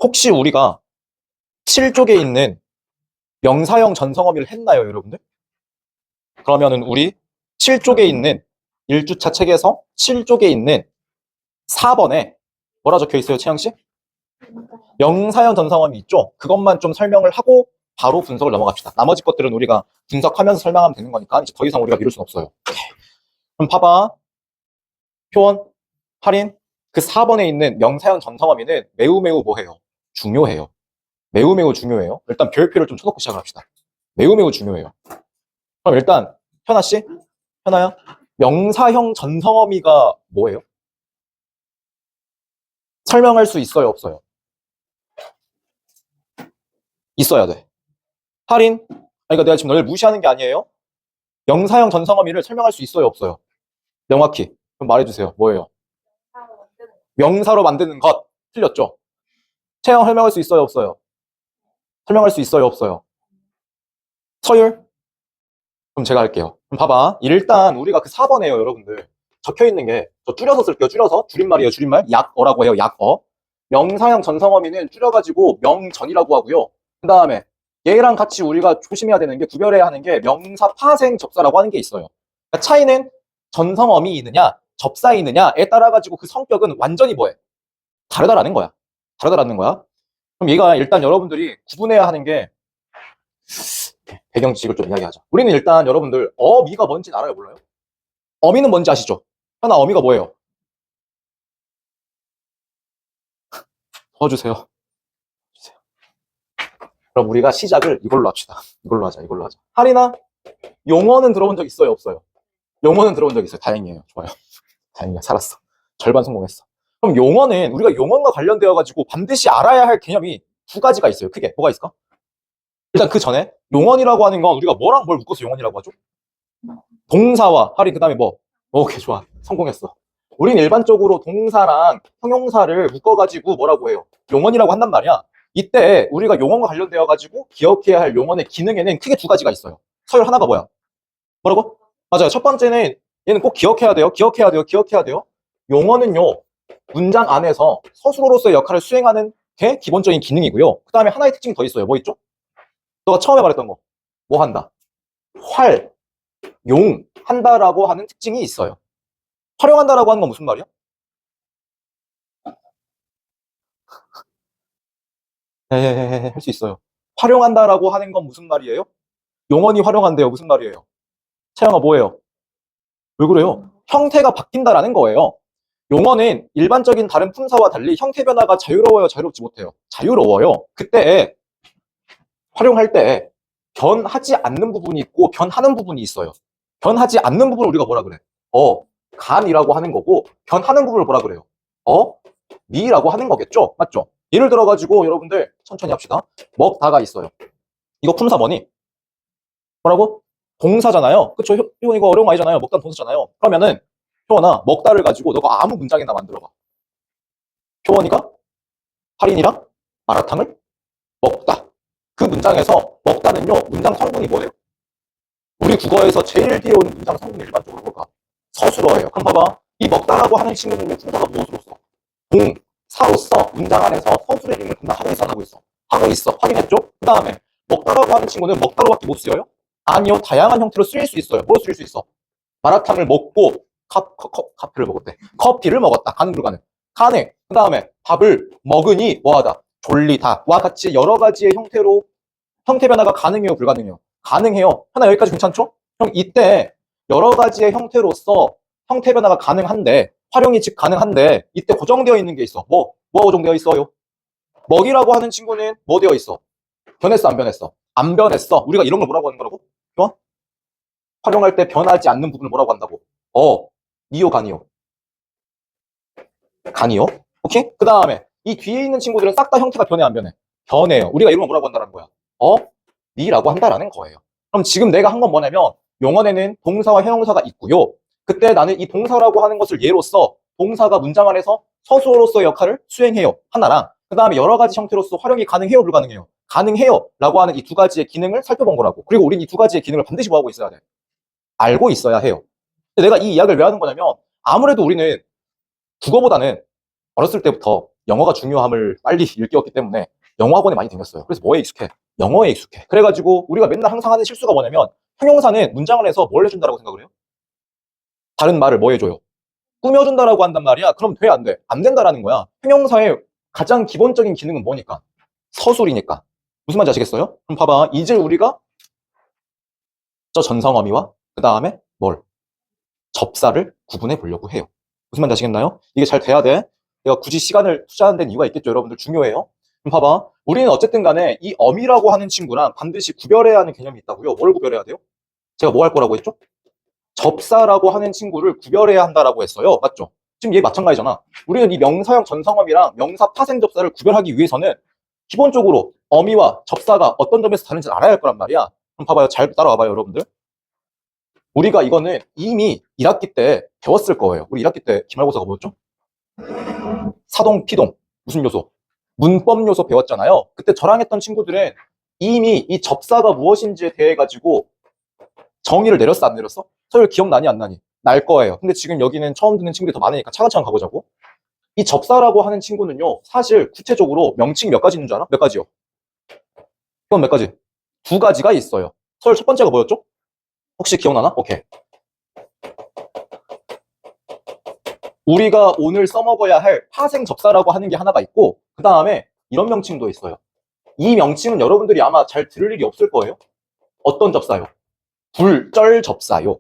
혹시 우리가 7쪽에 있는 명사형 전성어미를 했나요, 여러분들? 그러면은 우리 7쪽에 있는 1주차 책에서 7쪽에 있는 4번에 뭐라 적혀 있어요, 채영씨? 명사형 전성어미 있죠? 그것만 좀 설명을 하고 바로 분석을 넘어갑시다. 나머지 것들은 우리가 분석하면서 설명하면 되는 거니까 이제 더 이상 우리가 미룰 수는 없어요. 그럼 봐봐. 표원, 할인, 그 4번에 있는 명사형 전성어미는 매우 뭐해요? 중요해요. 매우 중요해요. 일단 별표를 좀 쳐놓고 시작을 합시다. 매우 중요해요. 그럼 일단 현아씨, 현아야, 명사형 전성어미가 뭐예요? 설명할 수 있어요, 없어요? 있어야 돼. 할인, 그러니까 내가 지금 너를 무시하는 게 아니에요. 명사형 전성어미를 설명할 수 있어요, 없어요? 명확히 그럼 말해주세요. 뭐예요? 명사로 만드는 것. 틀렸죠? 채영 설명할 수 있어요, 없어요? 설명할 수 있어요, 없어요? 서율? 그럼 제가 할게요. 그럼 봐봐. 일단 우리가 그 4번에요, 여러분들. 적혀 있는 게, 저 줄여서 쓸게요. 줄여서. 줄임말이에요, 줄임말. 약어라고 해요, 약어. 명사형 전성어미는 줄여가지고 명전이라고 하고요. 그 다음에 얘랑 같이 우리가 조심해야 되는 게, 구별해야 하는 게 명사 파생 접사라고 하는 게 있어요. 그러니까 차이는 전성어미이느냐 접사이느냐에 따라가지고 그 성격은 완전히 뭐해? 다르다라는 거야. 다르다라는 거야. 그럼 얘가 일단 여러분들이 구분해야 하는 게, 배경지식을 좀 이야기하자. 우리는 일단 여러분들 어미가 뭔지 알아요, 몰라요? 어미는 뭔지 아시죠? 하나, 어미가 뭐예요? 도와주세요. 그럼 우리가 시작을 이걸로 합시다. 이걸로 하자. 할인아, 용어는 들어본 적 있어요, 없어요? 용어는 들어본 적 있어요. 다행이에요. 좋아요. 다행이야. 살았어. 절반 성공했어. 그럼 용어는 우리가 용어과 관련되어 가지고 반드시 알아야 할 개념이 두 가지가 있어요. 크게. 뭐가 있을까? 일단 그 전에 용언이라고 하는 건 우리가 뭐랑 뭘 묶어서 용언이라고 하죠? 동사와 할인, 그 다음에 뭐? 오케이, 좋아. 성공했어. 우리는 일반적으로 동사랑 형용사를 묶어가지고 뭐라고 해요? 용언이라고 한단 말이야. 이때 우리가 용언과 관련되어 가지고 기억해야 할 용언의 기능에는 크게 두 가지가 있어요. 서열 하나가 뭐야? 뭐라고? 맞아요. 첫 번째는 얘는 꼭 기억해야 돼요. 용언은요, 문장 안에서 서술어로서의 역할을 수행하는 게 기본적인 기능이고요. 그 다음에 하나의 특징이 더 있어요. 뭐 있죠? 너가 처음에 말했던 거. 뭐 한다? 활용한다라고 하는 특징이 있어요. 활용한다라고 하는 건 무슨 말이야? 할 수 있어요. 활용한다라고 하는 건 무슨 말이에요? 용언이 활용한대요. 무슨 말이에요? 채영아, 뭐예요? 왜 그래요? 형태가 바뀐다라는 거예요. 용어는 일반적인 다른 품사와 달리 형태 변화가 자유로워요, 자유롭지 못해요? 자유로워요. 그때 활용할 때 변하지 않는 부분이 있고 변하는 부분이 있어요. 변하지 않는 부분을 우리가 뭐라 그래? 간이라고 하는 거고, 변하는 부분을 뭐라 그래요? 미라고 하는 거겠죠? 맞죠? 예를 들어가지고 여러분들 천천히 합시다. 먹다가 있어요. 이거 품사 뭐니? 뭐라고? 동사잖아요. 그쵸? 효원 이거 어려운 거 아니잖아요. 먹다는 동사잖아요. 그러면은 효원아, 먹다를 가지고 너가 아무 문장이나 만들어봐. 효원이가 할인이랑 마라탕을 먹다. 그 문장에서 먹다는요, 문장 성분이 뭐예요? 우리 국어에서 제일 뒤에 오는 문장 성분이 일반적으로 뭘까? 서술어예요. 그럼 봐봐. 이 먹다라고 하는 친구는 품사가 무엇으로서? 동사로서 문장 안에서 서술의 힘을 하고 있어, 안 하고 있어? 하고 있어. 확인했죠? 그 다음에 먹다라고 하는 친구는 먹다로밖에 못 쓰여요? 아니요. 다양한 형태로 쓰일 수 있어요. 뭐로 쓰일 수 있어? 마라탕을 먹고 커피를 먹었대. 커피를 먹었다. 가능 불가능? 가능. 그 다음에 밥을 먹으니 뭐하다? 졸리다. 와 같이 여러 가지의 형태로 형태 변화가 가능해요, 불가능해요? 가능해요. 하나 여기까지 괜찮죠? 그럼 이때 여러 가지의 형태로서 형태 변화가 가능한데, 활용이 즉 가능한데, 이때 고정되어 있는 게 있어. 뭐가 고정되어 있어요? 먹이라고 하는 친구는 뭐 되어 있어? 변했어, 안 변했어? 안 변했어. 우리가 이런 걸 뭐라고 하는 거라고? 활용할 때 변하지 않는 부분을 뭐라고 한다고? 미요, 간이요? 간이요? 오케이? 그 다음에 이 뒤에 있는 친구들은 싹 다 형태가 변해, 안 변해? 변해요. 우리가 이런 걸 뭐라고 한다는 거야? 미라고 한다라는 거예요. 그럼 지금 내가 한 건 뭐냐면, 용언에는 동사와 형용사가 있고요. 그때 나는 이 동사라고 하는 것을 예로서 동사가 문장 안에서 서술어로서의 역할을 수행해요. 하나랑, 그 다음에 여러 가지 형태로서 활용이 가능해요, 불가능해요? 가능해요 라고 하는 이 두 가지의 기능을 살펴본 거라고. 그리고 우린 이 두 가지의 기능을 반드시 뭐 하고 있어야 돼? 알고 있어야 해요. 근데 내가 이 이야기를 왜 하는 거냐면, 아무래도 우리는 국어보다는 어렸을 때부터 영어가 중요함을 빨리 일깨웠기 때문에 영어 학원에 많이 다녔어요. 그래서 뭐에 익숙해? 영어에 익숙해. 그래가지고 우리가 맨날 항상 하는 실수가 뭐냐면 형용사는 문장을 해서 뭘 해준다라고 생각을 해요? 다른 말을 뭐 해줘요? 꾸며준다라고 한단 말이야. 그럼 돼, 안 돼? 안 된다라는 거야. 형용사의 가장 기본적인 기능은 뭐니까? 서술이니까. 무슨 말인지 아시겠어요? 그럼 봐봐. 이제 우리가 저 전성어미와 그 다음에 뭘? 접사를 구분해 보려고 해요. 무슨 말인지 아시겠나요? 이게 잘 돼야 돼. 내가 굳이 시간을 투자하는 데는 이유가 있겠죠. 여러분들 중요해요. 그럼 봐봐. 우리는 어쨌든 간에 이 어미라고 하는 친구랑 반드시 구별해야 하는 개념이 있다고요. 뭘 구별해야 돼요? 제가 뭐 할 거라고 했죠? 접사라고 하는 친구를 구별해야 한다라고 했어요. 맞죠? 지금 얘 마찬가지잖아. 우리는 이 명사형 전성어미랑 명사 파생 접사를 구별하기 위해서는 기본적으로 어미와 접사가 어떤 점에서 다른지 알아야 할 거란 말이야. 그럼 봐봐요. 잘 따라와봐요, 여러분들. 우리가 이거는 이미 1학기 때 배웠을 거예요. 우리 1학기 때 기말고사가 뭐였죠? 사동, 피동, 무슨 요소? 문법 요소 배웠잖아요. 그때 저랑 했던 친구들은 이미 이 접사가 무엇인지에 대해 가지고 정의를 내렸어, 안 내렸어? 서열 기억나니, 안 나니? 날 거예요. 근데 지금 여기는 처음 듣는 친구들이 더 많으니까 차근차근 가보자고. 이 접사라고 하는 친구는요, 사실 구체적으로 명칭이 몇 가지 있는 줄 알아? 몇 가지요? 이건 몇 가지? 두 가지가 있어요. 서열 첫 번째가 뭐였죠? 혹시 기억나나? 오케이. 우리가 오늘 써먹어야 할 파생 접사라고 하는 게 하나가 있고, 그 다음에 이런 명칭도 있어요. 이 명칭은 여러분들이 아마 잘 들을 일이 없을 거예요. 어떤 접사요? 불절 접사요.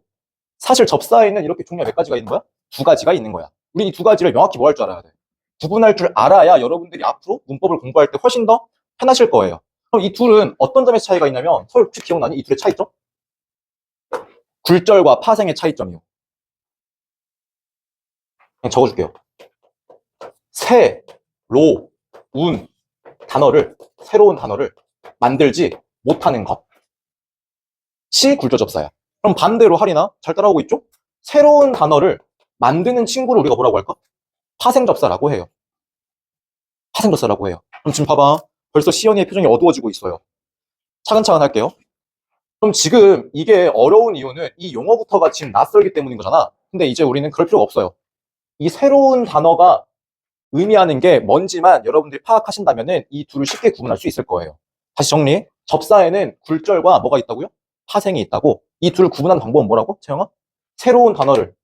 사실 접사에는 이렇게 종류가 몇 가지가 있는 거야? 두 가지가 있는 거야. 우리 이 두 가지를 명확히 뭐 할 줄 알아야 돼. 구분할 줄 알아야 여러분들이 앞으로 문법을 공부할 때 훨씬 더 편하실 거예요. 그럼 이 둘은 어떤 점에서 차이가 있냐면, 서울 혹시 기억나니? 이 둘의 차이점? 굴절과 파생의 차이점이요. 그냥 적어줄게요. 새, 로, 운 단어를, 새로운 단어를 만들지 못하는 것이 굴절접사야. 그럼 반대로 할인아, 잘 따라오고 있죠? 새로운 단어를 만드는 친구를 우리가 뭐라고 할까? 파생접사라고 해요. 파생접사라고 해요. 그럼 지금 봐봐. 벌써 시연이의 표정이 어두워지고 있어요. 차근차근 할게요. 그럼 지금 이게 어려운 이유는 이 용어부터가 지금 낯설기 때문인 거잖아. 근데 이제 우리는 그럴 필요가 없어요. 이 새로운 단어가 의미하는 게 뭔지만 여러분들이 파악하신다면은 이 둘을 쉽게 구분할 수 있을 거예요. 다시 정리. 접사에는 굴절과 뭐가 있다고요? 파생이 있다고. 이 둘을 구분하는 방법은 뭐라고? 채영아? 새로운 단어를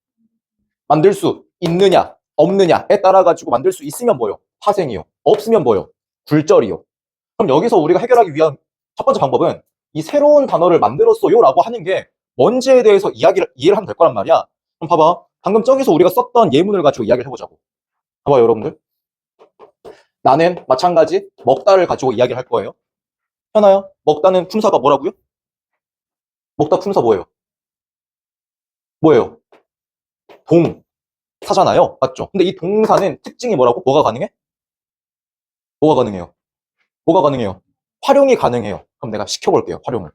만들 수 있느냐, 없느냐에 따라 가지고 만들 수 있으면 뭐요? 파생이요. 없으면 뭐요? 굴절이요. 그럼 여기서 우리가 해결하기 위한 첫 번째 방법은 이 새로운 단어를 만들었어요 라고 하는 게 뭔지에 대해서 이해를 하면 될 거란 말이야. 그럼 봐봐. 방금 저기서 우리가 썼던 예문을 가지고 이야기를 해보자고. 봐봐요, 여러분들. 나는 마찬가지 먹다를 가지고 이야기를 할 거예요. 현아야, 먹다는 품사가 뭐라고요? 먹다 품사 뭐예요? 뭐예요? 동사잖아요. 맞죠? 근데 이 동사는 특징이 뭐라고? 뭐가 가능해? 뭐가 가능해요? 뭐가 가능해요? 활용이 가능해요. 그럼 내가 시켜볼게요, 활용을.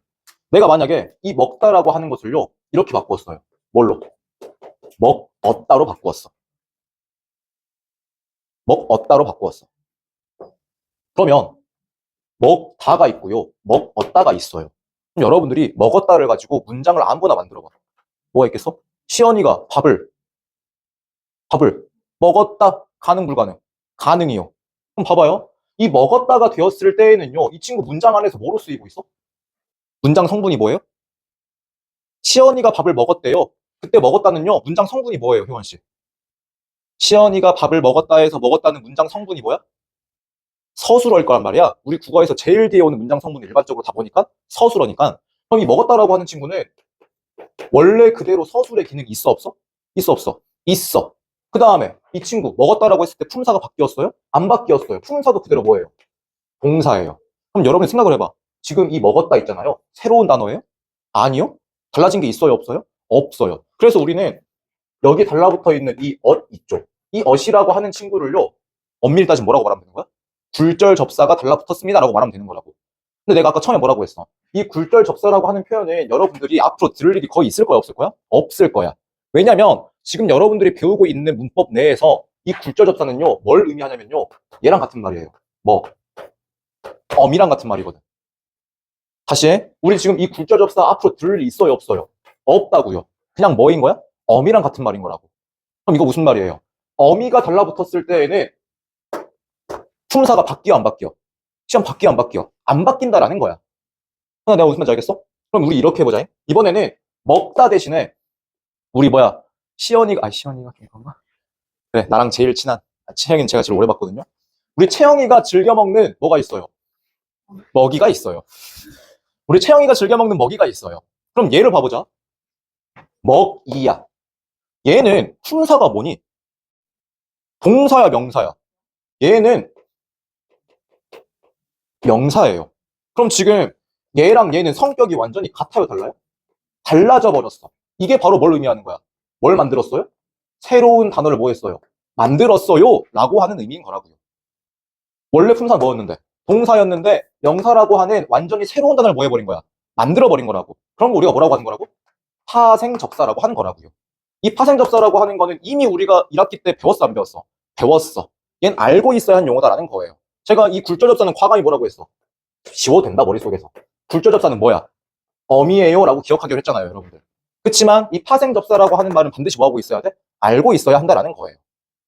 내가 만약에 이 먹다라고 하는 것을요, 이렇게 바꾸었어요. 뭘로? 먹었다로 바꾸었어. 먹었다로 바꾸었어. 그러면 먹다가 있고요, 먹었다가 있어요. 그럼 여러분들이 먹었다를 가지고 문장을 아무거나 만들어봐. 뭐가 있겠어? 시연이가 밥을 먹었다. 가능 불가능? 가능이요. 그럼 봐봐요. 이 먹었다가 되었을 때에는요, 이 친구 문장 안에서 뭐로 쓰이고 있어? 문장 성분이 뭐예요? 시연이가 밥을 먹었대요. 그때 먹었다는요, 문장 성분이 뭐예요, 효원씨? 시연이가 밥을 먹었다 해서 먹었다는 문장 성분이 뭐야? 서술어일 거란 말이야. 우리 국어에서 제일 뒤에 오는 문장 성분을 일반적으로 다 보니까 서술어니까. 그럼 이 먹었다라고 하는 친구는 원래 그대로 서술의 기능이 있어, 없어? 있어, 없어? 있어. 그 다음에 이 친구 먹었다라고 했을 때 품사가 바뀌었어요? 안 바뀌었어요. 품사도 그대로 뭐예요? 동사예요. 그럼 여러분이 생각을 해봐. 지금 이 먹었다 있잖아요. 새로운 단어예요? 아니요. 달라진 게 있어요, 없어요? 없어요. 그래서 우리는 여기 달라붙어 있는 이 엇 있죠. 이 엇이라고 하는 친구를요, 엄밀히 따지면 뭐라고 말하면 되는 거야? 굴절 접사가 달라붙었습니다 라고 말하면 되는 거라고. 근데 내가 아까 처음에 뭐라고 했어? 이 굴절 접사라고 하는 표현은 여러분들이 앞으로 들을 일이 거의 있을 거야, 없을 거야? 없을 거야. 왜냐면 지금 여러분들이 배우고 있는 문법 내에서 이 굴절 접사는요, 뭘 의미하냐면요, 얘랑 같은 말이에요. 뭐? 어미랑 같은 말이거든. 다시, 우리 지금 이 굴절 접사 앞으로 들을 일 있어요, 없어요? 없다고요. 그냥 뭐인 거야? 어미랑 같은 말인 거라고. 그럼 이거 무슨 말이에요? 어미가 달라붙었을 때에는 품사가 바뀌어 안 바뀌어? 시험 바뀌어 안 바뀌어? 안 바뀐다라는 거야. 하나 내가 무슨 말인지 알겠어? 그럼 우리 이렇게 해보자. 이번에는 먹다 대신에 우리 시연이가 좀 그런가? 그래, 나랑 제일 친한 채영이는 제가 제일 오래 봤거든요. 우리 채영이가 즐겨 먹는 뭐가 있어요? 먹이가 있어요. 우리 채영이가 즐겨 먹는 먹이가 있어요. 그럼 얘를 봐보자. 먹이야. 얘는 품사가 뭐니? 동사야, 명사야? 얘는 명사예요. 그럼 지금 얘랑 얘는 성격이 완전히 같아요, 달라요? 달라져 버렸어. 이게 바로 뭘 의미하는 거야? 뭘 만들었어요? 새로운 단어를 뭐 했어요? 만들었어요 라고 하는 의미인 거라고요. 원래 품사 뭐였는데? 동사였는데 명사라고 하는 완전히 새로운 단어를 뭐 해버린 거야? 만들어버린 거라고. 그런 거 우리가 뭐라고 하는 거라고? 파생접사라고 하는 거라고요. 이 파생접사라고 하는 거는 이미 우리가 1학기 때 배웠어, 안 배웠어? 배웠어. 얜 알고 있어야 하는 용어다라는 거예요. 제가 이 굴절접사는 과감히 뭐라고 했어? 지워도 된다, 머릿속에서. 굴절접사는 뭐야? 어미예요 라고 기억하기로 했잖아요, 여러분들. 그렇지만 이 파생접사라고 하는 말은 반드시 뭐하고 있어야 돼? 알고 있어야 한다라는 거예요.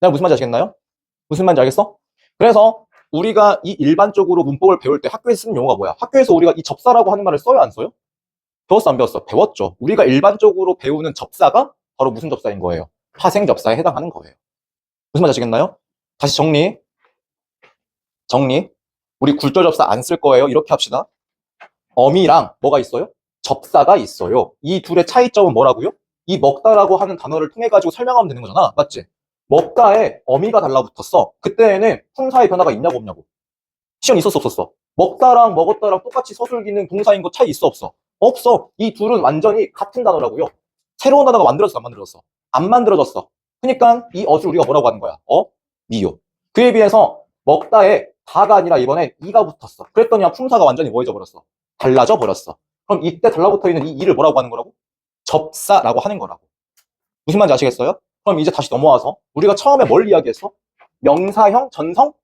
내가 무슨 말인지 아시겠나요? 무슨 말인지 알겠어? 그래서 우리가 이 일반적으로 문법을 배울 때 학교에서 쓰는 용어가 뭐야? 학교에서 우리가 이 접사라고 하는 말을 써요, 안 써요? 배웠어, 안 배웠어? 배웠죠. 우리가 일반적으로 배우는 접사가 바로 무슨 접사인 거예요? 파생접사에 해당하는 거예요. 무슨 말인지 아시겠나요? 다시 정리. 우리 굴절접사 안 쓸 거예요. 이렇게 합시다. 어미랑 뭐가 있어요? 접사가 있어요. 이 둘의 차이점은 뭐라고요? 이 먹다라고 하는 단어를 통해 가지고 설명하면 되는 거잖아. 맞지? 먹다에 어미가 달라붙었어. 그때에는 품사의 변화가 있냐고 없냐고. 시험 있었어 없었어? 먹다랑 먹었다랑 똑같이 서술기능 동사인 거 차이 있어 없어? 없어. 이 둘은 완전히 같은 단어라고요. 새로운 단어가 만들어졌어 안 만들어졌어? 안 만들어졌어. 그러니까 이 어를 우리가 뭐라고 하는 거야? 미요. 그에 비해서 먹다에 다가 아니라 이번에 이가 붙었어. 그랬더니 품사가 완전히 뭐해져 버렸어? 달라져 버렸어. 그럼 이때 달라붙어 있는 이 이를 뭐라고 하는 거라고? 접사라고 하는 거라고. 무슨 말인지 아시겠어요? 그럼 이제 다시 넘어와서 우리가 처음에 뭘 이야기했어? 명사형, 전성,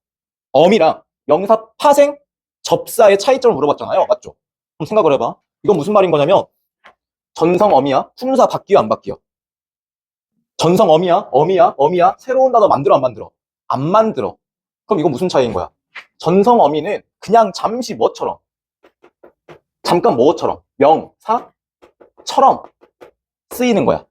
어미랑 명사 파생, 접사의 차이점을 물어봤잖아요. 맞죠? 그럼 생각을 해봐. 이건 무슨 말인 거냐면 전성 어미야? 품사 바뀌어 안 바뀌어? 전성 어미야? 새로운 단어 만들어 안 만들어? 안 만들어. 그럼 이건 무슨 차이인 거야? 전성 어미는 그냥 잠시 뭐처럼? 잠깐 뭐처럼? 명사처럼 쓰이는 거야.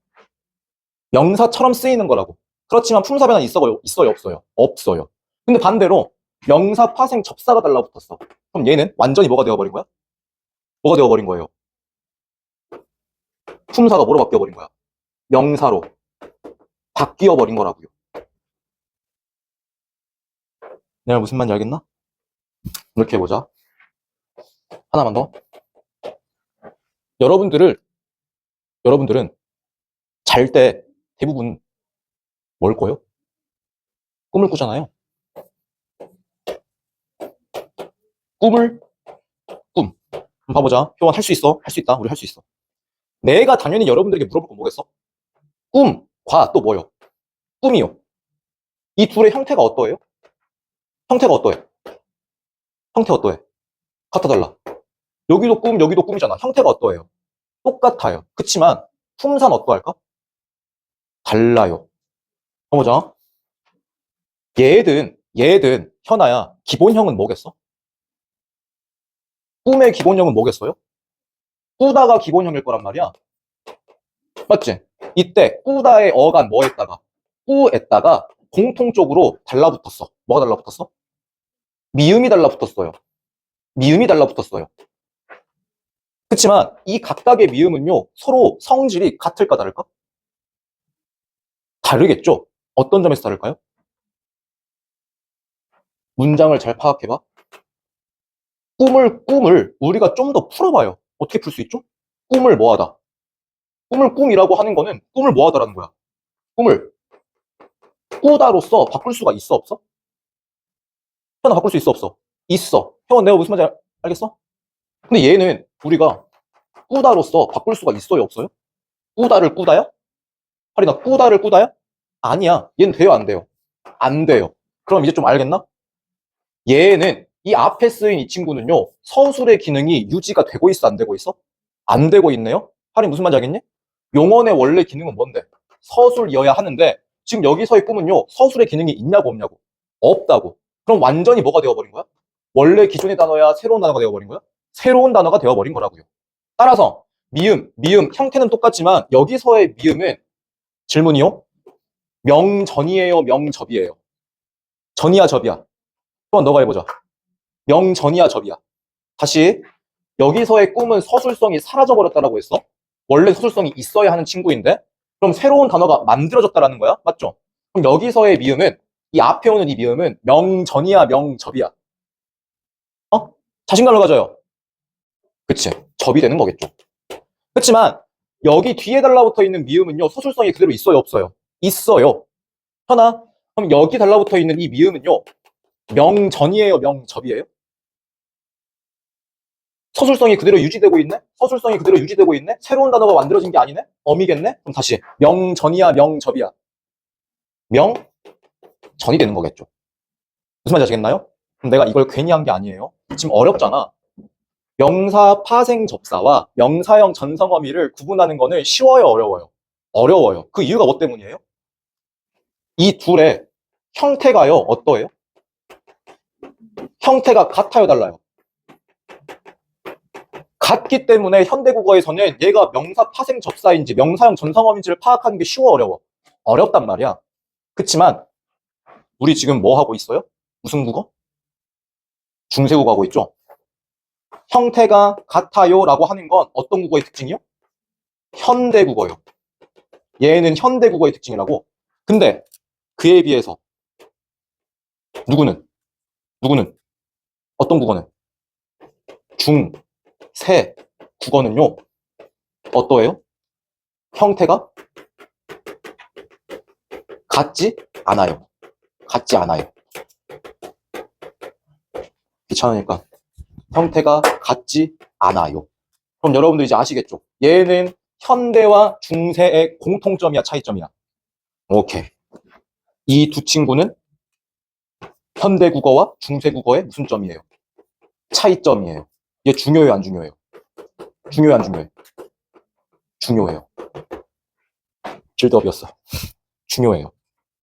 명사처럼 쓰이는 거라고. 그렇지만 품사 변화는 있어요, 없어요? 없어요. 근데 반대로 명사, 파생, 접사가 달라붙었어. 그럼 얘는 완전히 뭐가 되어버린 거야? 뭐가 되어버린 거예요? 품사가 뭐로 바뀌어버린 거야? 명사로 바뀌어버린 거라고요. 내가 무슨 말인지 알겠나? 이렇게 해보자. 하나만 더. 여러분들은 잘 때 대부분 뭘 꿔요? 꿈을 꾸잖아요. 꿈. 한번 봐보자. 효원 할 수 있어. 할 수 있다. 우리 할 수 있어. 내가 당연히 여러분들에게 물어볼 건 뭐겠어? 꿈과 또 뭐요? 꿈이요. 이 둘의 형태가 어떠해요? 형태가 어떠해? 형태 어떠해? 같아 달라? 여기도 꿈, 여기도 꿈이잖아. 형태가 어떠해요? 똑같아요. 그치만 품사는 어떠할까? 달라요. 보자. 얘든 현아야. 기본형은 뭐겠어? 꿈의 기본형은 뭐겠어요? 꾸다가 기본형일 거란 말이야. 맞지? 이때 꾸다의 어간 뭐에다가 꾸에다가 공통적으로 달라붙었어. 뭐가 달라붙었어? 미음이 달라붙었어요. 미음이 달라붙었어요. 그치만 이 각각의 미음은요 서로 성질이 같을까 다를까? 다르겠죠? 어떤 점에서 다를까요? 문장을 잘 파악해봐. 꿈을 우리가 좀 더 풀어봐요. 어떻게 풀 수 있죠? 꿈을 뭐하다? 꿈을 꿈이라고 하는 거는 꿈을 뭐하다라는 거야. 꿈을 꾸다로서 바꿀 수가 있어 없어? 현아 바꿀 수 있어 없어? 있어. 형 내가 무슨 말인지 알겠어? 근데 얘는 우리가 꾸다로서 바꿀 수가 있어요 없어요? 꾸다를 꾸다야? 하리나 꾸다를 꾸다야? 아니야. 얘는 돼요 안 돼요? 안 돼요. 그럼 이제 좀 알겠나? 얘는 이 앞에 쓰인 이 친구는요 서술의 기능이 유지가 되고 있어 안 되고 있어? 안 되고 있네요. 하리 무슨 말인지 알겠니? 용언의 원래 기능은 뭔데? 서술이어야 하는데 지금 여기서의 꿈은요 서술의 기능이 있냐고 없냐고? 없다고. 그럼 완전히 뭐가 되어버린 거야? 원래 기존의 단어야 새로운 단어가 되어버린 거야? 새로운 단어가 되어버린 거라고요. 따라서 미음, 형태는 똑같지만 여기서의 미음은 질문이요? 명전이에요, 명접이에요? 전이야, 접이야? 또한 너가 해보자. 명전이야, 접이야? 다시 여기서의 꿈은 서술성이 사라져버렸다라고 했어. 원래 서술성이 있어야 하는 친구인데 그럼 새로운 단어가 만들어졌다라는 거야. 맞죠? 그럼 여기서의 미음은 이 앞에 오는 이 미음은 명전이야, 명접이야? 자신감을 가져요. 그치? 접이 되는 거겠죠. 그렇지만 여기 뒤에 달라붙어 있는 미음은요. 서술성이 그대로 있어요, 없어요? 있어요. 하나, 그럼 여기 달라붙어 있는 이 미음은요. 명전이에요, 명접이에요? 서술성이 그대로 유지되고 있네? 서술성이 그대로 유지되고 있네? 새로운 단어가 만들어진 게 아니네? 어미겠네? 그럼 다시 명전이야, 명접이야? 명전이 되는 거겠죠. 무슨 말인지 아시겠나요? 그럼 내가 이걸 괜히 한 게 아니에요. 지금 어렵잖아. 명사 파생 접사와 명사형 전성어미를 구분하는 거는 쉬워요, 어려워요? 어려워요. 그 이유가 뭐 때문이에요? 이 둘의 형태가요, 어떠해요? 형태가 같아요, 달라요? 같기 때문에 현대국어에서는 얘가 명사 파생 접사인지 명사형 전성어민지를 파악하는 게 쉬워, 어려워? 어렵단 말이야. 그치만 우리 지금 뭐 하고 있어요? 무슨 국어? 중세국어 하고 있죠? 형태가 같아요 라고 하는 건 어떤 국어의 특징이요? 현대국어요. 얘는 현대국어의 특징이라고. 근데 그에 비해서 누구는 어떤 국어는 세 국어는요 어떠해요? 형태가 같지 않아요. 같지 않아요. 귀찮으니까 형태가 같지 않아요. 그럼 여러분들 이제 아시겠죠? 얘는 현대와 중세의 공통점이야, 차이점이야? 오케이. 이 두 친구는 현대 국어와 중세 국어의 무슨 점이에요? 차이점이에요. 얘 중요해요, 안 중요해요? 중요해, 안 중요해? 중요해요. 질더비였어. 중요해요.